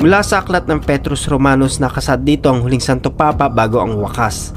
Mula sa aklat ng Petrus Romanus, nakasad dito ang huling Santo Papa bago ang wakas.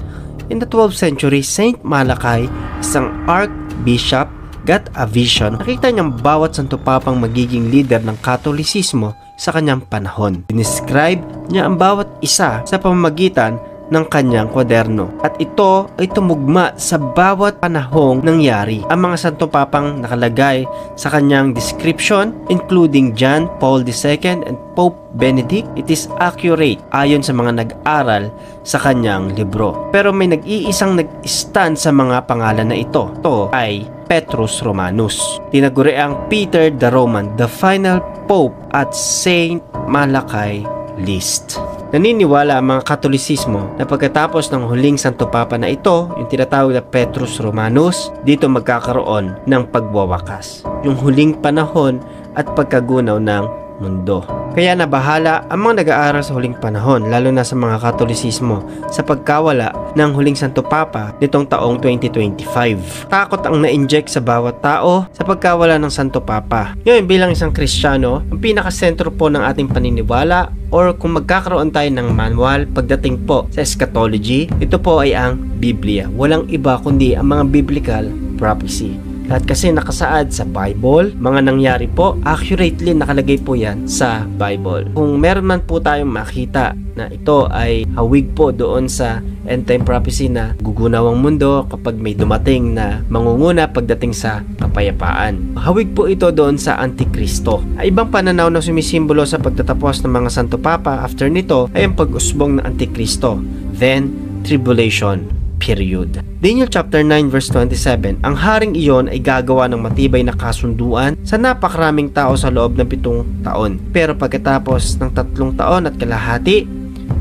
In the 12th century, Saint Malachy, isang archbishop, got a vision. Nakita niyang bawat Santo Papang magiging leader ng Katolisismo sa kanyang panahon. Dinescribe niya ang bawat isa sa pamamagitan ng kanyang kwaderno. At ito ay tumugma sa bawat panahong nangyari. Ang mga Santo Papang nakalagay sa kanyang description, including John Paul II and Pope Benedict. It is accurate ayon sa mga nag-aral sa kanyang libro. Pero may nag-iisang nag-stand sa mga pangalan na ito. Ito ay Petrus Romanus. Tinaguriang Peter the Roman, the final Pope at Saint Malachy list. Naniniwala ang mga Katolisismo na pagkatapos ng huling Santo Papa na ito, yung tinatawag na Petrus Romanus, dito magkakaroon ng pagwawakas, yung huling panahon at pagkagunaw ng mundo. Kaya nabahala ang mga nag-aaral sa huling panahon, lalo na sa mga Katolisismo, sa pagkawala ng huling Santo Papa nitong taong 2025. Takot ang na-inject sa bawat tao sa pagkawala ng Santo Papa. Ngayon, bilang isang Kristiyano, ang pinakasentro po ng ating paniniwala or kung magkakaroon tayo ng manual pagdating po sa eschatology, ito po ay ang Biblia. Walang iba kundi ang mga biblical prophecy. Lahat kasi nakasaad sa Bible, mga nangyari po, accurately nakalagay po yan sa Bible. Kung meron man po tayong makita na ito ay hawig po doon sa end time prophecy na gugunaw ang mundo kapag may dumating na mangunguna pagdating sa kapayapaan. Hawig po ito doon sa Antikristo. Ay ibang pananaw na sumisimbolo sa pagtatapos ng mga Santo Papa after nito ay ang pag-usbong ng Antikristo. Then, tribulation period. Daniel chapter 9 verse 27, ang haring iyon ay gagawa ng matibay na kasunduan sa napakaraming tao sa loob ng 7 taon. Pero pagkatapos ng 3 taon at kalahati,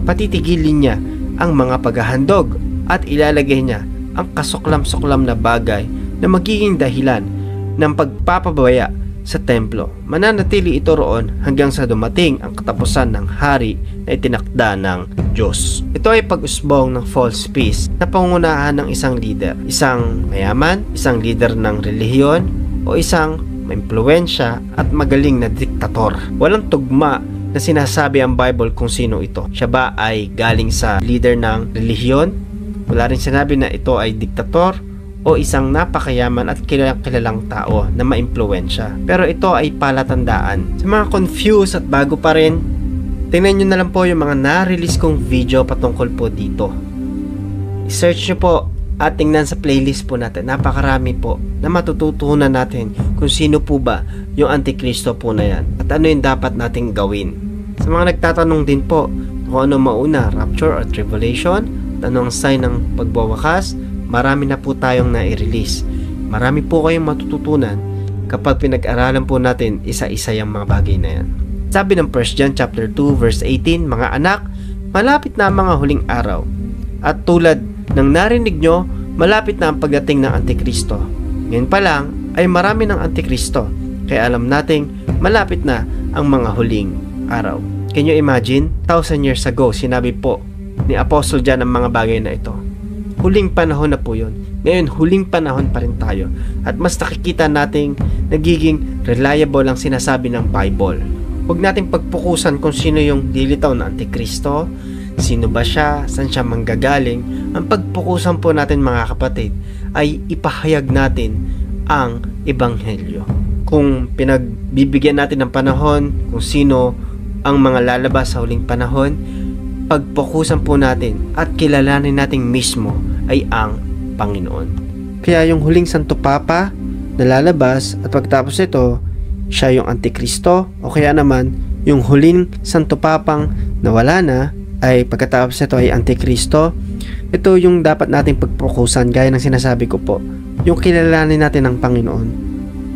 patitigilin niya ang mga paghahandog at ilalagay niya ang kasuklam-suklam na bagay na magiging dahilan ng pagpapabaya sa templo. Mananatili ito roon hanggang sa dumating ang katapusan ng hari na itinakda ng Diyos. Ito ay pag-usbong ng false peace na pangunahan ng isang leader. Isang mayaman, isang leader ng relihiyon, o isang maimpluwensya at magaling na diktator. Walang tugma na sinasabi ang Bible kung sino ito. Siya ba ay galing sa leader ng relihiyon? Wala rin sinabi na ito ay diktator o isang napakayaman at kilalang tao na maimpluwensya. Pero ito ay palatandaan. Sa mga confused at bago pa rin, tingnan nyo na lang po yung mga na-release kong video patungkol po dito. I-search nyo po at tingnan sa playlist po natin. Napakarami po na matututunan natin kung sino po ba yung Antikristo po na yan at ano yung dapat nating gawin. Sa mga nagtatanong din po kung ano mauna, rapture or tribulation, at anong sign ng pagwawakas, marami na po tayong na-release. Marami po kayong matututunan kapag pinag-aralan po natin isa-isa yung mga bagay na yan. Sabi ng 1 John chapter 2 verse 18, mga anak, malapit na ang mga huling araw. At tulad ng narinig nyo, malapit na ang pagdating ng Antikristo. Ngayon pa lang ay marami ng Antikristo. Kaya alam nating malapit na ang mga huling araw. Can you imagine? 1,000 years ago, sinabi po ni Apostle John ang mga bagay na ito. Huling panahon na po yun. Ngayon, huling panahon pa rin tayo. At mas nakikita nating nagiging reliable ang sinasabi ng Bible. Huwag nating pagpukusan kung sino yung lilitaw na Antikristo, sino ba siya, saan siya manggagaling. Ang pagpukusan po natin mga kapatid ay ipahayag natin ang Ebanghelyo. Kung pinagbibigyan natin ng panahon kung sino ang mga lalabas sa huling panahon, pagpukusan po natin at kilalanin natin mismo ay ang Panginoon. Kaya yung huling Santo Papa na lalabas at pagtapos ito, siya yung Antikristo, o kaya naman yung huling Santo Papang na wala na ay pagkatapos ito ay Antikristo. Ito yung dapat nating pagpukusan gaya ng sinasabi ko po, yung kilalanin natin ang Panginoon.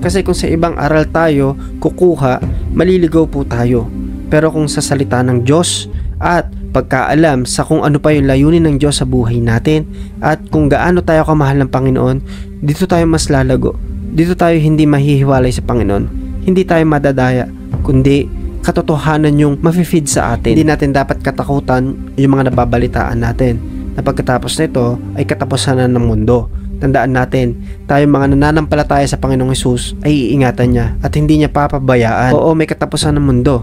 Kasi kung sa ibang aral tayo kukuha, maliligaw po tayo. Pero kung sa salita ng Diyos at pagkaalam sa kung ano pa yung layunin ng Diyos sa buhay natin at kung gaano tayo kamahal ng Panginoon, dito tayo mas lalago. Dito tayo hindi mahihiwalay sa Panginoon. Hindi tayo madadaya, kundi katotohanan yung mafe-feed sa atin. Hindi natin dapat katakutan yung mga nababalitaan natin na pagkatapos nito ay katapusan na ng mundo. Tandaan natin, tayo mga nananampalataya sa Panginoong Hesus ay iingatan niya at hindi niya papabayaan. Oo, may katapusan ng mundo,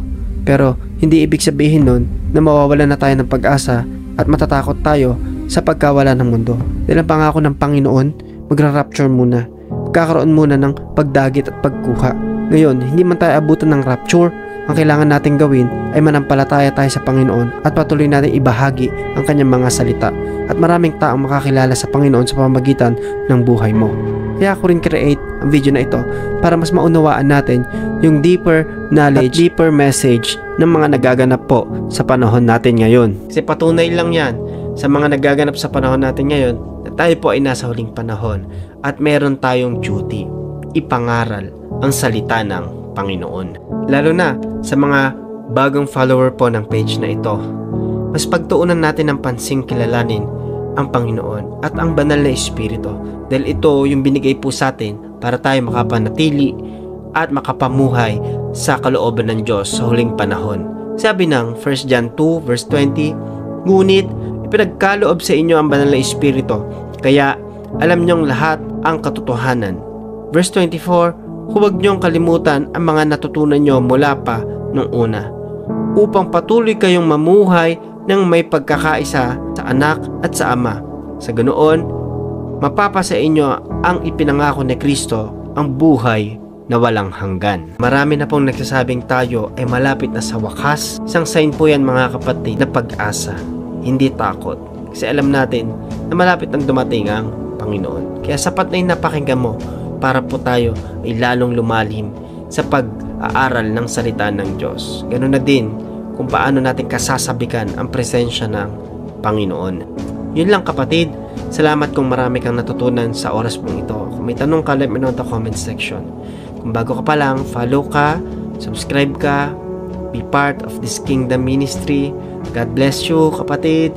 Pero hindi ibig sabihin nun na mawawalan na tayo ng pag-asa at matatakot tayo sa pagkawala ng mundo. Dahil ang pangako ng Panginoon, magra-rapture muna. Magkakaroon muna ng pagdagit at pagkuha. Ngayon, hindi man tayo abutan ng rapture, ang kailangan natin gawin ay manampalataya tayo sa Panginoon at patuloy natin ibahagi ang kanyang mga salita. At maraming taong makakilala sa Panginoon sa pamamagitan ng buhay mo. Kaya ako rin create ang video na ito para mas maunawaan natin yung deeper knowledge, deeper message ng mga nagaganap po sa panahon natin ngayon. Kasi patunay lang yan sa mga nagaganap sa panahon natin ngayon na tayo po ay nasa huling panahon at meron tayong duty, ipangaral ang salita ng Panginoon. Lalo na sa mga bagong follower po ng page na ito, mas pagtuunan natin ng pansing kilalanin ang Panginoon at ang banal na Espiritu dahil ito yung binigay po sa atin para tayo makapanatili at makapamuhay sa kalooban ng Diyos sa huling panahon. Sabi ng 1 John 2 verse 20, ngunit ipinagkaloob sa inyo ang banal na Espiritu, kaya alam niyong lahat ang katotohanan. Verse 24, huwag niyong kalimutan ang mga natutunan niyo mula pa nung una, upang patuloy kayong mamuhay ng may pagkakaisa sa anak at sa ama. Sa ganoon, mapapasa inyo ang ipinangako ni Kristo, ang buhay na walang hanggan. Marami na pong nagsasabing tayo ay malapit na sa wakas. Isang sign po yan mga kapatid na pag-asa, hindi takot. Kasi alam natin na malapit nang dumating ang Panginoon. Kaya sapat na yung napakinggan mo para po tayo ay lalong lumalim sa pag-aaral ng salita ng Diyos. Ganun na din kung paano natin kasasabikan ang presensya ng Panginoon. Yun lang kapatid, salamat kung marami kang natutunan sa oras pong ito. Kung may tanong ka, let me know in the comment section. Kung bago ka pa lang, follow ka, subscribe ka, be part of this kingdom ministry. God bless you kapatid.